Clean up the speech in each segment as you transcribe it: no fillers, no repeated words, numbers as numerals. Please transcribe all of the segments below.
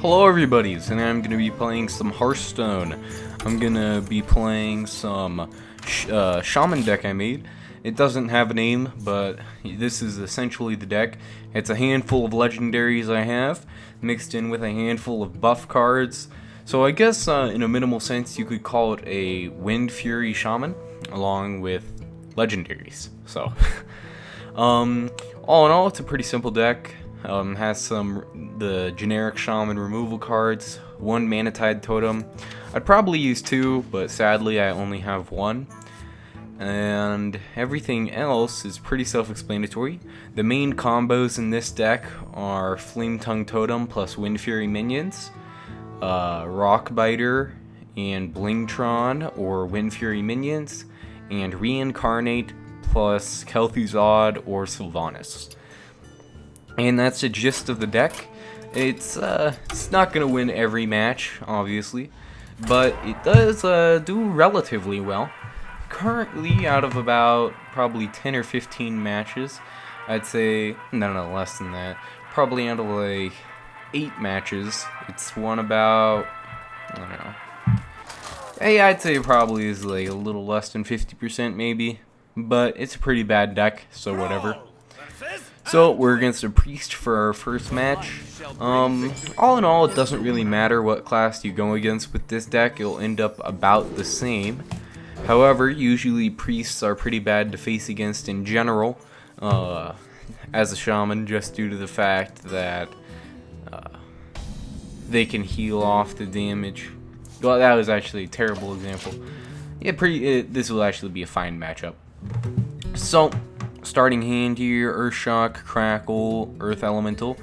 Hello everybody, and I'm going to be playing some Hearthstone. I'm going to be playing some Shaman deck I made. It doesn't have a name, but this is essentially the deck. It's a handful of legendaries I have, mixed in with a handful of buff cards. So I guess in a minimal sense you could call it a Wind Fury Shaman, along with legendaries. So, all in all, it's a pretty simple deck. Has the generic Shaman removal cards, one Manatide Totem. I'd probably use two, but sadly I only have one. And everything else is pretty self-explanatory. The main combos in this deck are Flame Tongue Totem plus Wind Fury minions, Rock Biter and Blingtron or Wind Fury minions, and Reincarnate plus Kel'Thuzad or Sylvanas. And that's the gist of the deck. It's not gonna win every match, obviously, but it does do relatively well. Currently, out of about probably 10 or 15 matches, I'd say no, less than that. Probably out of like 8 matches, it's won about, I don't know. Hey, I'd say it probably is like a little less than 50% maybe, but it's a pretty bad deck, so whatever. So we're against a priest for our first match. All in all, it doesn't really matter what class you go against with this deck. It'll end up about the same. However, usually priests are pretty bad to face against in general, as a shaman, just due to the fact that they can heal off the damage. Well, that was actually a terrible example. Yeah, this will actually be a fine matchup. So, starting hand here, Earthshock, Crackle, Earth Elemental,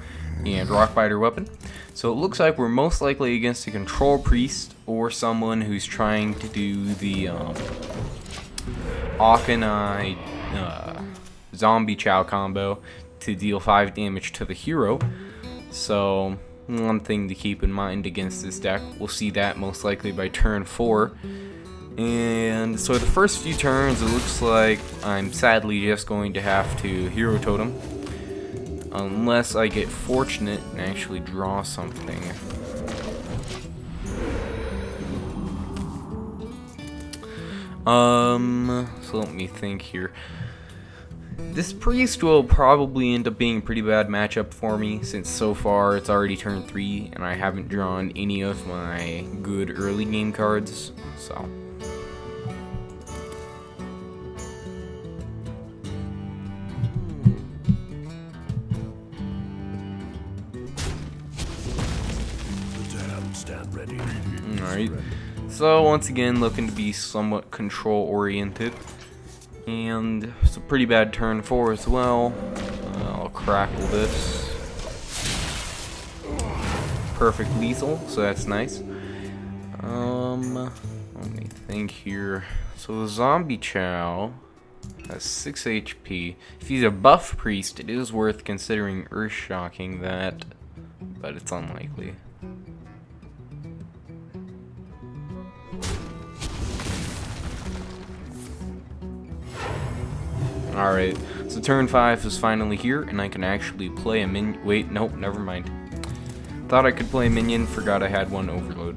and Rockbiter weapon. So it looks like we're most likely against a Control Priest or someone who's trying to do the Akanai Zombie Chow combo to deal 5 damage to the hero. So one thing to keep in mind against this deck, we'll see that most likely by turn 4. And so the first few turns, it looks like I'm sadly just going to have to Hero Totem, unless I get fortunate and actually draw something. So let me think here. This priest will probably end up being a pretty bad matchup for me, since so far it's already turn 3 and I haven't drawn any of my good early game cards, so. Alright, so once again looking to be somewhat control oriented, and it's a pretty bad turn 4 as well. I'll crackle this. Perfect lethal, so that's nice. Let me think here. So the Zombie Chow has 6 HP. If he's a buff priest, it is worth considering Earthshocking that, but it's unlikely. Alright, so turn 5 is finally here, and I can actually play a minion. Wait, nope, never mind. Thought I could play a minion, forgot I had one overload.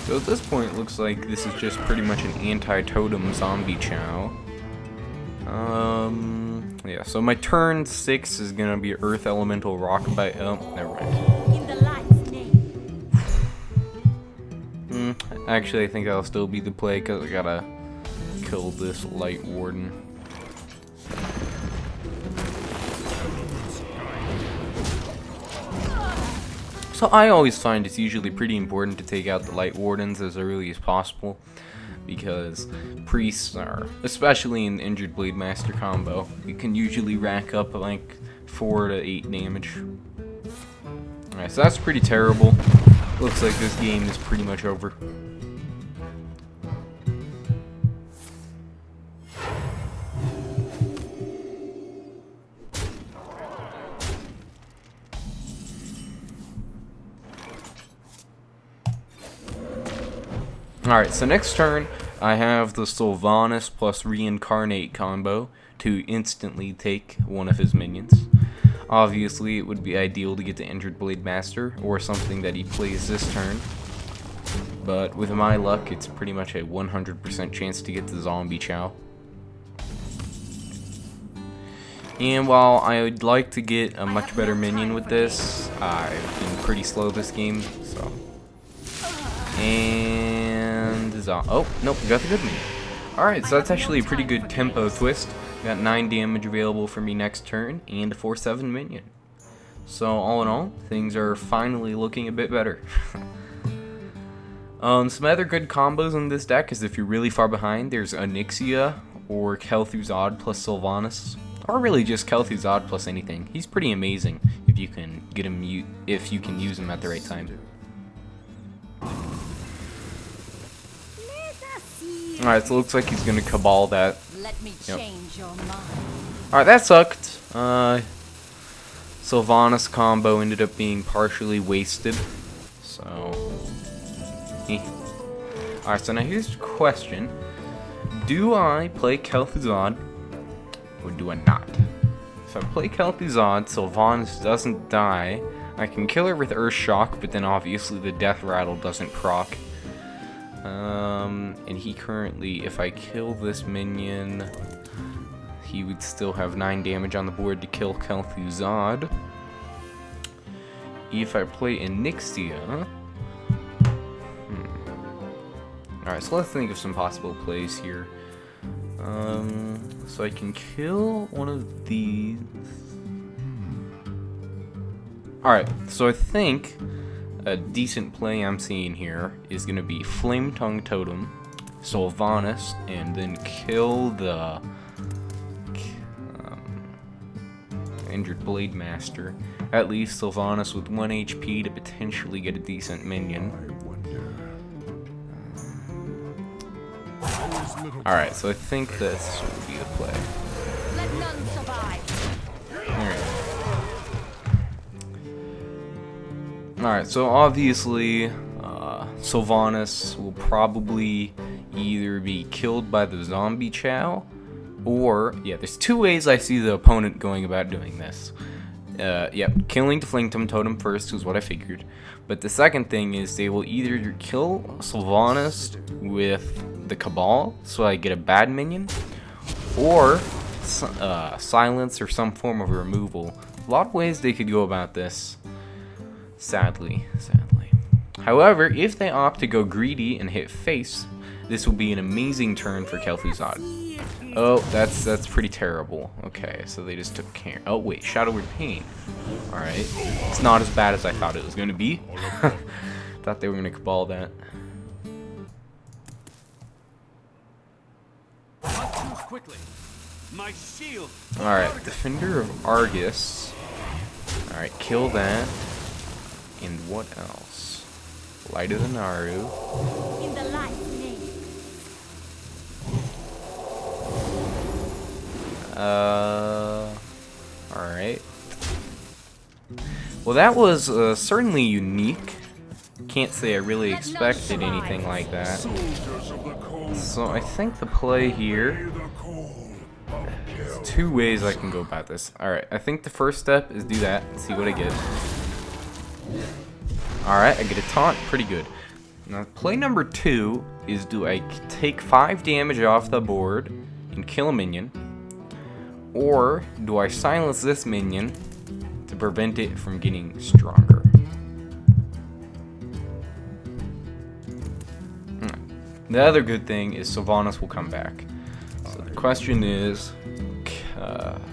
So at this point, it looks like this is just pretty much an anti-totem Zombie Chow. Yeah, so my turn 6 is gonna be Earth Elemental Rock by never mind. In the light's name. Actually, I think that'll still be the play because I gotta kill this Light Warden. So I always find it's usually pretty important to take out the Light Wardens as early as possible, because priests are, especially in the Injured Blade Master combo, you can usually rack up like 4 to 8 damage. Alright, so that's pretty terrible. Looks like this game is pretty much over. Alright, so next turn, I have the Sylvanas plus Reincarnate combo to instantly take one of his minions. Obviously, it would be ideal to get the Injured Blade Master, or something that he plays this turn. But with my luck, it's pretty much a 100% chance to get the Zombie Chow. And while I would like to get a much better minion with this, I've been pretty slow this game, so... And... oh, nope, got the good minion. Alright, so that's actually a pretty good tempo twist. Got 9 damage available for me next turn, and a 4/7 minion. So all in all, things are finally looking a bit better. Some other good combos in this deck is if you're really far behind, there's Onyxia or Kel'Thuzad plus Sylvanas. Or really just Kel'Thuzad plus anything. He's pretty amazing if you can get him if you can use him at the right time. Alright, so it looks like he's gonna Cabal that. Let me change your mind. Alright, that sucked. Sylvanas combo ended up being partially wasted. So alright, so now here's the question. Do I play Kel'Thuzad or do I not? If I play Kel'Thuzad, Sylvanas doesn't die. I can kill her with Earth Shock, but then obviously the Death Rattle doesn't proc. And he currently, if I kill this minion, he would still have 9 damage on the board to kill Kel'Thuzad. If I play Onyxia... Alright, so let's think of some possible plays here. So I can kill one of these. Alright, so I think a decent play I'm seeing here is going to be Flame Tongue Totem, Sylvanas, and then kill the Injured Blade Master. At least Sylvanas with 1 HP to potentially get a decent minion. Alright, so I think this would be the play. Let none survive. Alright, so obviously, Sylvanas will probably either be killed by the Zombie Chow, or, yeah, there's 2 ways I see the opponent going about doing this. Killing the Flame Tongue Totem first is what I figured. But the second thing is they will either kill Sylvanas with the Cabal, so I get a bad minion, or silence or some form of removal. A lot of ways they could go about this, sadly. However, if they opt to go greedy and hit face, this will be an amazing turn for Kel'Thuzad. Oh, that's pretty terrible. Okay, so they just took care. Oh wait, Shadow Word Pain. Alright. It's not as bad as I thought it was gonna be. Thought they were gonna Cabal that. Alright, Defender of Argus. Alright, kill that. And what else? Light of the Naru. In the light's name. Alright. Well, that was certainly unique. Can't say I really expected anything like that. So I think the play here... There's 2 ways I can go about this. Alright, I think the first step is do that, see what I get. Alright, I get a taunt, pretty good. Now, play number 2 is do I take 5 damage off the board and kill a minion, or do I silence this minion to prevent it from getting stronger? The other good thing is Sylvanas will come back. So the question is,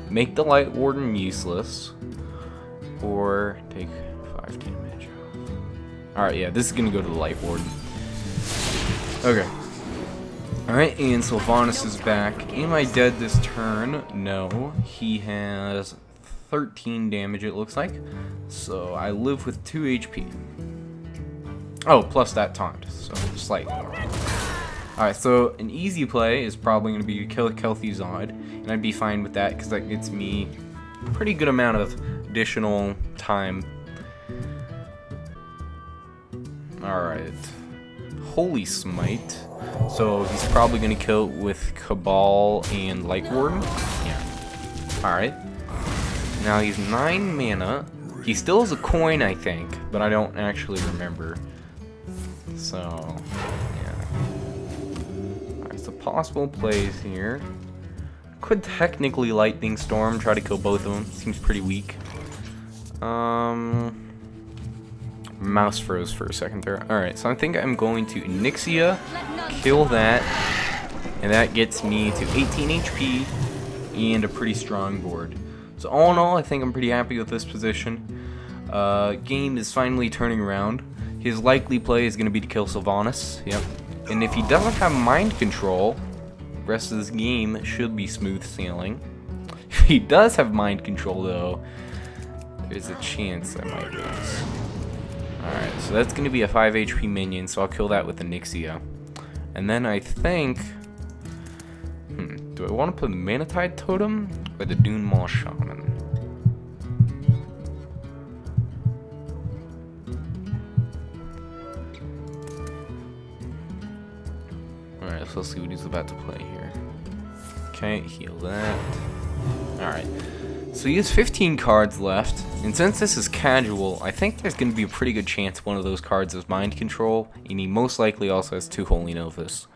make the Light Warden useless, or take 5 damage. Alright, yeah, this is gonna go to the Light Warden. Okay. Alright, and Sylvanas is back. Am I dead this turn? No. He has 13 damage, it looks like. So I live with 2 HP. Oh, plus that taunt, so slightly more. Alright, so an easy play is probably going to be to kill Kel'Thuzad, and I'd be fine with that because that gets me a pretty good amount of additional time. Alright. Holy Smite. So he's probably going to kill it with Cabal and Light Warden. Yeah. Alright. Now he's 9 mana. He still has a coin, I think, but I don't actually remember. So, yeah. Alright, so possible plays here. Could technically Lightning Storm, try to kill both of them. Seems pretty weak. Mouse froze for a second there. Alright, so I think I'm going to Nyxia, kill that, and that gets me to 18 HP and a pretty strong board. So all in all, I think I'm pretty happy with this position. Game is finally turning around. His likely play is going to be to kill Sylvanas. Yep. And if he doesn't have mind control, the rest of this game should be smooth sailing. If he does have mind control, though, there's a chance I might lose. Alright, so that's going to be a 5 HP minion, so I'll kill that with the Nyxia. And then I think... do I want to put the Manatide Totem or the Dune Maw Shaman? Alright, so let's see what he's about to play here. Okay, heal that. Alright. So he has 15 cards left, and since this is casual, I think there's going to be a pretty good chance one of those cards is Mind Control, and he most likely also has 2 Holy Novas.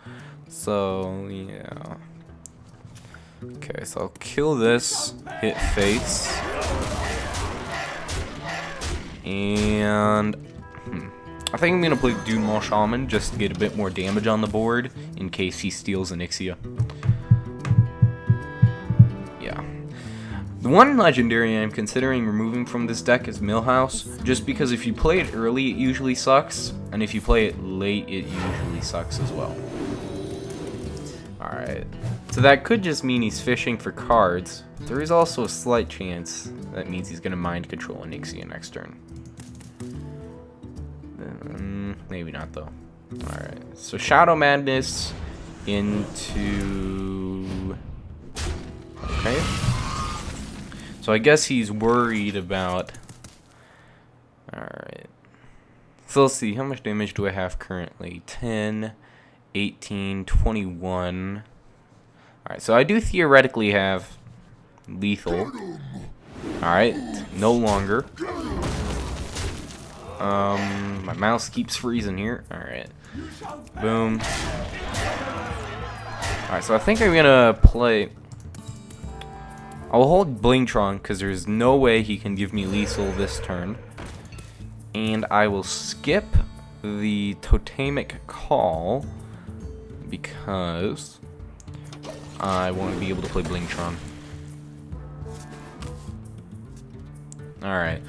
So, yeah. Okay, so I'll kill this, hit face, and I think I'm going to play Dune Maw Shaman just to get a bit more damage on the board in case he steals an Nyxia. The one legendary I'm considering removing from this deck is Millhouse, just because if you play it early it usually sucks, and if you play it late it usually sucks as well. Alright, so that could just mean he's fishing for cards. There is also a slight chance that means he's going to mind control an Nyxia next turn. Maybe not though. Alright, so Shadow Madness into... Okay. So I guess he's worried about... Alright. So let's see, how much damage do I have currently? 10, 18, 21. Alright, so I do theoretically have lethal. Alright, no longer. My mouse keeps freezing here. Alright. Boom. Alright, so I think I'm gonna play... I'll hold Blingtron because there's no way he can give me lethal this turn. And I will skip the Totemic Call because I want to be able to play Blingtron. Alright.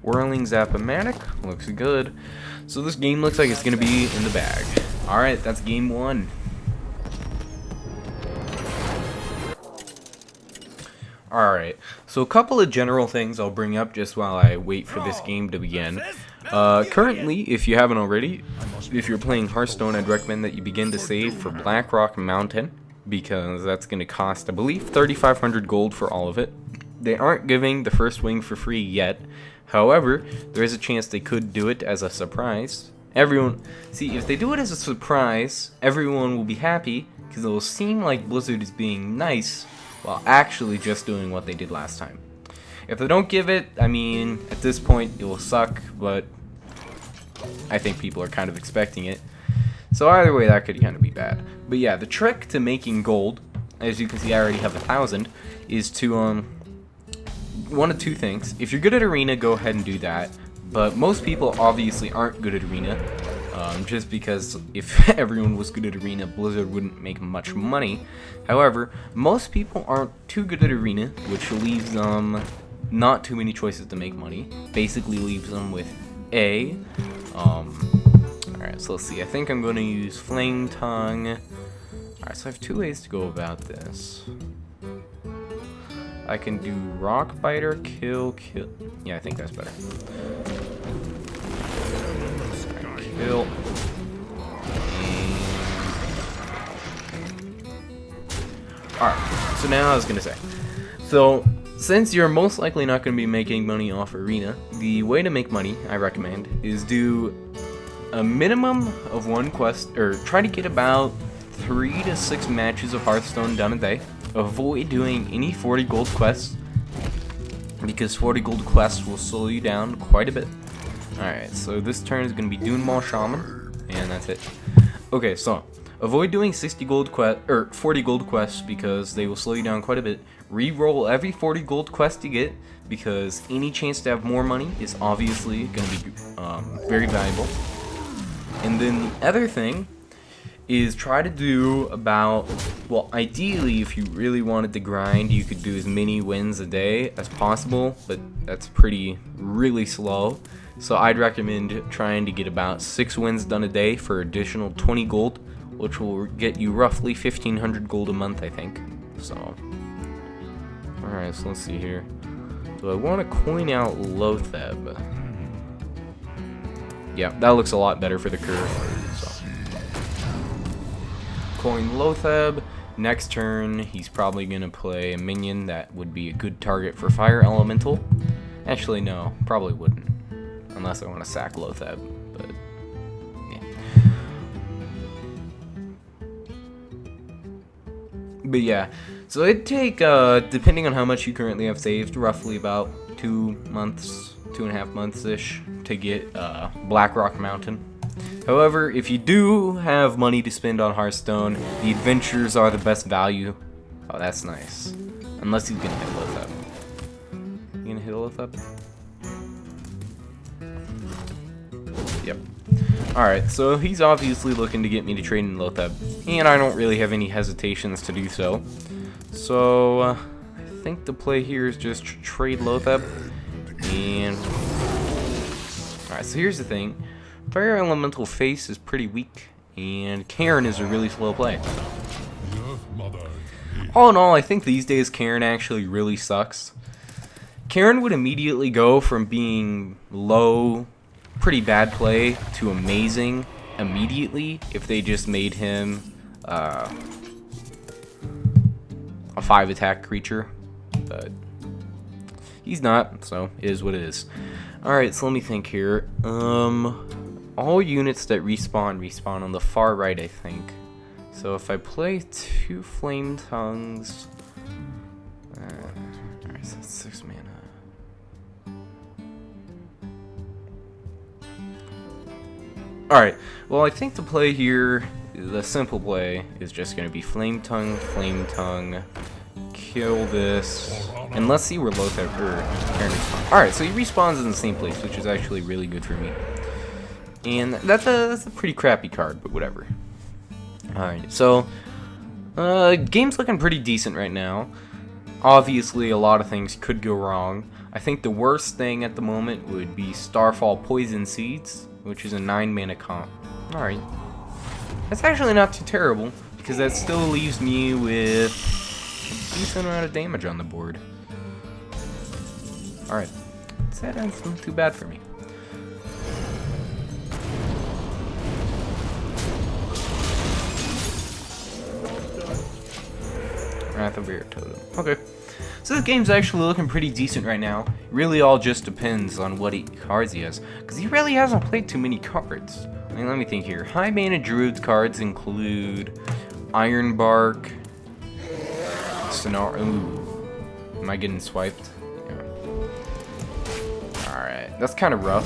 Whirling Zap-O-Matic looks good. So this game looks like it's going to be in the bag. Alright, that's game 1. Alright, so a couple of general things I'll bring up just while I wait for this game to begin. Currently, if you haven't already, if you're playing Hearthstone, I'd recommend that you begin to save for Blackrock Mountain, because that's going to cost, I believe, 3,500 gold for all of it. They aren't giving the first wing for free yet. However, there is a chance they could do it as a surprise. See, if they do it as a surprise, everyone will be happy, because it will seem like Blizzard is being nice, while actually just doing what they did last time. If they don't give it, I mean, at this point, it will suck, but I think people are kind of expecting it. So either way, that could kind of be bad. But yeah, the trick to making gold, as you can see I already have 1,000, is to, one of two things. If you're good at Arena, go ahead and do that. But most people obviously aren't good at Arena. Just because if everyone was good at Arena, Blizzard wouldn't make much money. However, most people aren't too good at Arena, which leaves them not too many choices to make money. Basically leaves them with A. Alright, so let's see. I think I'm going to use Flame Tongue. Alright, so I have 2 ways to go about this. I can do Rock Biter, kill. Yeah, I think that's better. Kill. Alright, so now I was going to say. So, since you're most likely not going to be making money off Arena, the way to make money, I recommend, is do a minimum of 1 quest, or try to get about 3 to 6 matches of Hearthstone done a day. Avoid doing any 40 gold quests, because 40 gold quests will slow you down quite a bit. Alright, so this turn is going to be Dunemaul Shaman, and that's it. Okay, so avoid doing 60 gold quest or 40 gold quests because they will slow you down quite a bit. Re-roll every 40 gold quest you get, because any chance to have more money is obviously going to be very valuable. And then the other thing is try to do about, well, ideally if you really wanted to grind, you could do as many wins a day as possible, but that's really slow. So I'd recommend trying to get about 6 wins done a day for additional 20 gold, which will get you roughly 1,500 gold a month, I think. So, alright, so let's see here. So I want to coin out Lotheb. Yeah, that looks a lot better for the curve. So. Coin Lotheb. Next turn, he's probably going to play a minion that would be a good target for Fire Elemental. Actually, no, probably wouldn't. Unless I want to sack Lotheb, but yeah. But yeah, so it'd take, depending on how much you currently have saved, roughly about 2 months, 2.5 months-ish to get Blackrock Mountain. However, if you do have money to spend on Hearthstone, the adventures are the best value. Oh, that's nice. Unless he's gonna hit Lotheb. You gonna hit Lotheb? Yep. Alright, so he's obviously looking to get me to trade in Lotheb, and I don't really have any hesitations to do so. So, I think the play here is just trade Lotheb, and... Alright, so here's the thing. Fire Elemental Face is pretty weak, and Karen is a really slow play. All in all, I think these days Karen actually really sucks. Karen would immediately go from being low, pretty bad play to amazing immediately if they just made him a 5 attack creature, but he's not, so it is what it is. Alright, so let me think here. All units that respawn on the far right, I think. So if I play 2 Flame Tongues, alright, so that's 6 mana. Alright, well I think the play here, the simple play, is just going to be Flame Tongue, kill this, and let's see where Lotheb Karen respawns. Alright, so he respawns in the same place, which is actually really good for me. And that's a pretty crappy card, but whatever. Alright, so game's looking pretty decent right now. Obviously, a lot of things could go wrong. I think the worst thing at the moment would be Starfall Poison Seeds, which is a 9 mana comp. Alright. That's actually not too terrible, because that still leaves me with a decent amount of damage on the board. Alright. That isn't too bad for me. Wrath of Air Totem. Okay. So this game's actually looking pretty decent right now. It really all just depends on what cards he has, because he really hasn't played too many cards. I mean, let me think here. High mana Druid cards include Ironbark, Sonar. Ooh. Am I getting swiped? Yeah. Alright. That's kind of rough,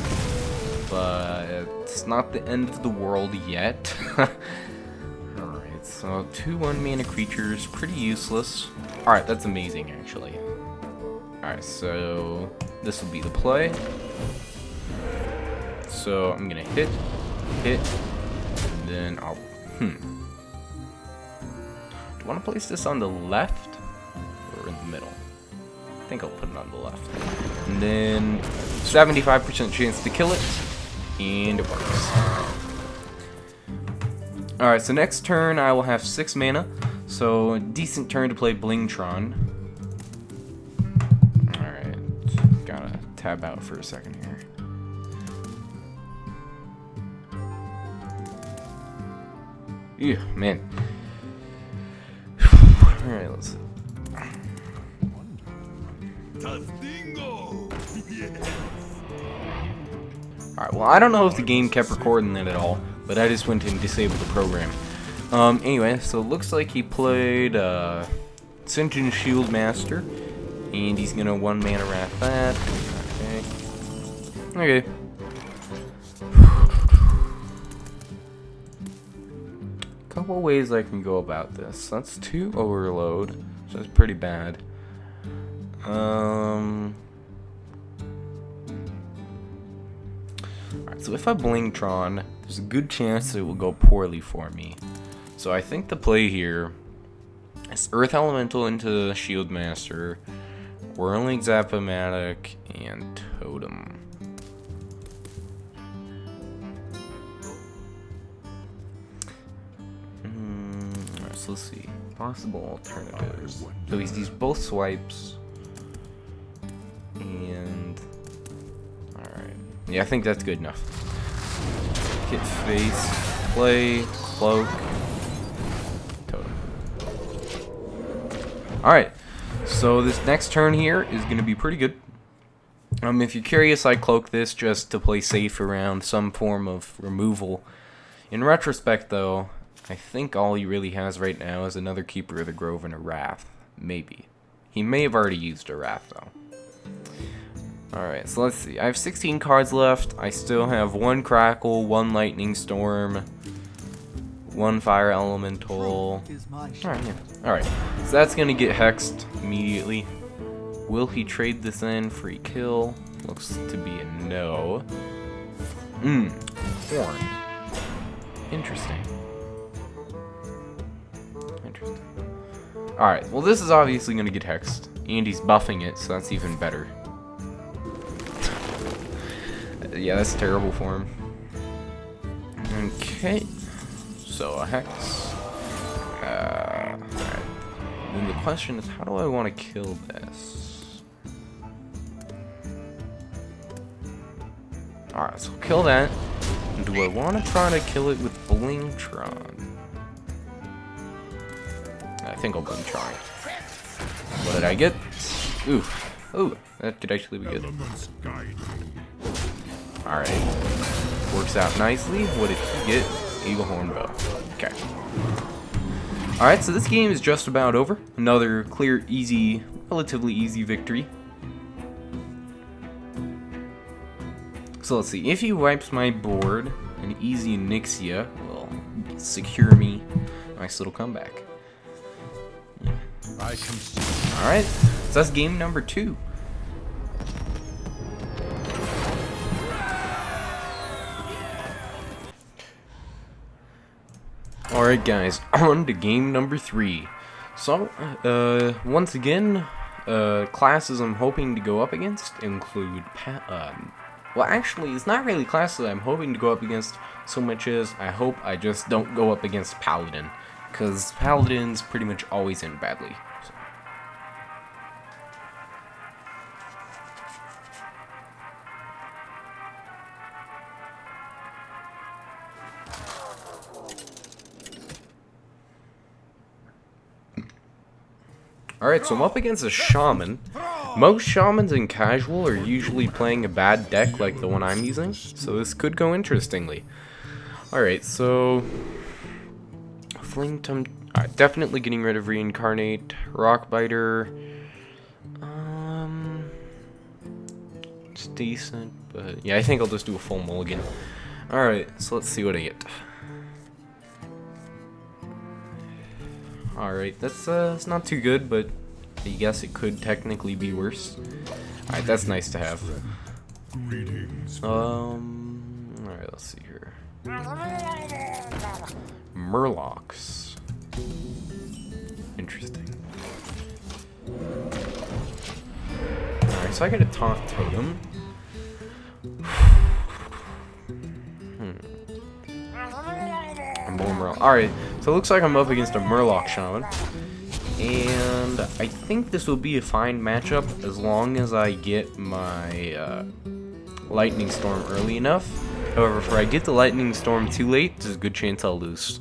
but it's not the end of the world yet. Alright, so 2 1-mana creatures, pretty useless. Alright, that's amazing, actually. Alright, so this will be the play. So I'm gonna hit, and then I'll... Do I want to place this on the left or in the middle? I think I'll put it on the left. And then 75% chance to kill it, and it works. Alright, so next turn I will have 6 mana, so a decent turn to play Blingtron. Alright, gotta tab out for a second here. Yeah, man. Alright, let's see. Alright, well, I don't know if the game kept recording that at all, but I just went and disabled the program. Anyway, so it looks like he played, Sentient Shield Master, and he's gonna 1-mana wrath that. Okay. Okay. Couple ways I can go about this. That's 2 overload, so that's pretty bad. Alright, so if I Blingtron, there's a good chance it will go poorly for me. So I think the play here is Earth Elemental into Shield Master, Whirling Zap-O-Matic, and Totem. Alright, so let's see. Possible alternatives. So he's used both swipes. And alright. Yeah, I think that's good enough. Hit face, play, cloak, totem. Alright. So this next turn here is gonna be pretty good. If you're curious, I cloak this just to play safe around some form of removal. In retrospect though, I think all he really has right now is another Keeper of the Grove and a Wrath. Maybe. He may have already used a Wrath though. Alright, so let's see. I have 16 cards left. I still have 1 Crackle, 1 Lightning Storm, 1 Fire Elemental. Alright, yeah. Alright, so that's gonna get hexed immediately. Will he trade this in? Free kill. Looks to be a no. Horn. Interesting. Alright, well this is obviously gonna get hexed. And he's buffing it, so that's even better. Yeah, that's terrible for him. Okay. So a hex. Alright. Then the question is, how do I want to kill this? Alright, so kill that. And do I want to try to kill it with Blingtron? I think I'll Blingtron. What did I get? Ooh. Ooh, that could actually be good. Alright. Works out nicely. What did he get? Eagle Horn Bow. Okay. Alright, so this game is just about over. Another clear, easy, relatively easy victory. So let's see. If he wipes my board, an easy Nixia will secure me a nice little comeback. Alright, so that's game number 2. Alright guys, on to game number 3. So, once again, classes I'm hoping to go up against include, well actually, it's not really classes I'm hoping to go up against so much as I hope I just don't go up against Paladin, because Paladins pretty much always end badly. So. Alright, so I'm up against a Shaman. Most Shamans in Casual are usually playing a bad deck like the one I'm using, so this could go interestingly. Alright, so... Fling-Tum... Alright, definitely getting rid of Reincarnate, Rockbiter... It's decent, but... Yeah, I think I'll just do a full mulligan. Alright, so let's see what I get. Alright, that's not too good, but I guess it could technically be worse. Alright, that's nice to have. Alright, let's see here. Murlocs. Interesting. Alright, so I get a Taunt Totem. More Murloc. Alright, so it looks like I'm up against a Murloc Shaman. And I think this will be a fine matchup as long as I get my Lightning Storm early enough. However, if I get the Lightning Storm too late, there's a good chance I'll lose.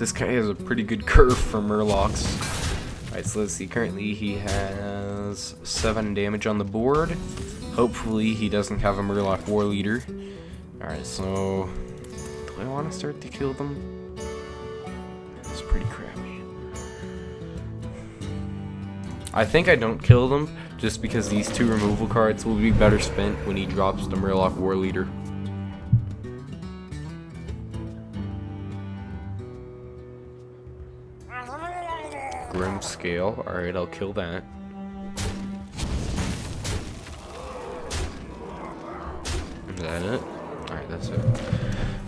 This guy has a pretty good curve for Murlocs. Alright, so let's see. Currently he has 7 damage on the board. Hopefully he doesn't have a Murloc War Leader. Alright, so do I want to start to kill them? That's pretty crappy. I think I don't kill them just because these 2 removal cards will be better spent when he drops the Murloc War Leader. Grim Scale. Alright, I'll kill that. Is that it? Alright, that's it.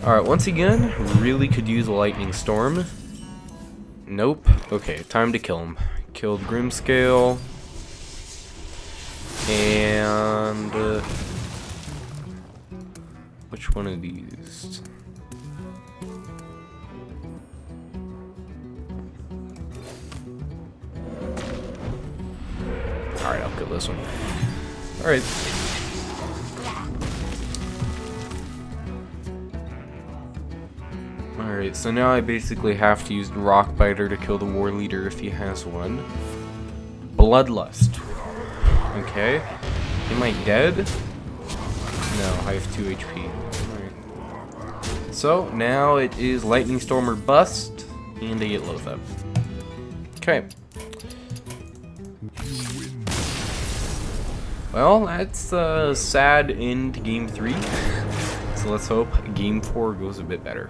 Alright, once again, really could use a Lightning Storm. Nope. Okay, time to kill him. Killed Grimscale. And which one of these? Alright, I'll kill this one. Alright. Alright, so now I basically have to use the Rock Biter to kill the War Leader if he has one. Bloodlust. Okay. Am I dead? No, I have 2 HP. Alright. So, now it is Lightning Storm or Bust, and I get Loath-Up. Okay. Well, that's a sad end to Game 3. So let's hope Game 4 goes a bit better.